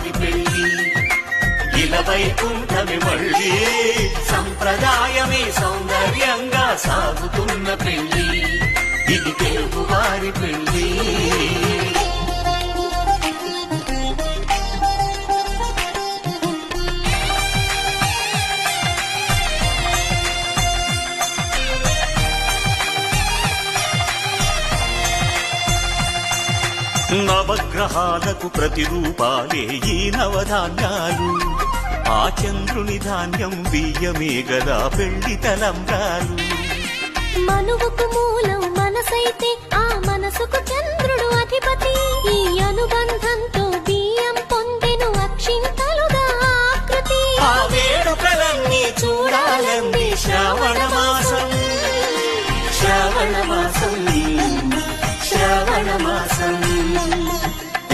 వారి పెళ్లి ఇలవైకుంఠమి మళ్ళీ సంప్రదాయమే సౌందర్యంగా సాగుతున్న పెళ్లి ఇది తెలుగు వారి పెళ్లి నవగ్రహాలకు ప్రతిరూపాలే ఈ నవధాన్యాలు ఆ చంద్రుని ధాన్యం బియ్యమే గదా పెళ్లి తలంబ్రాలు మనువుకు మూలం మనసైతే ఆ మనసుకు చంద్రుడు అధిపతి ఈ అనుబంధం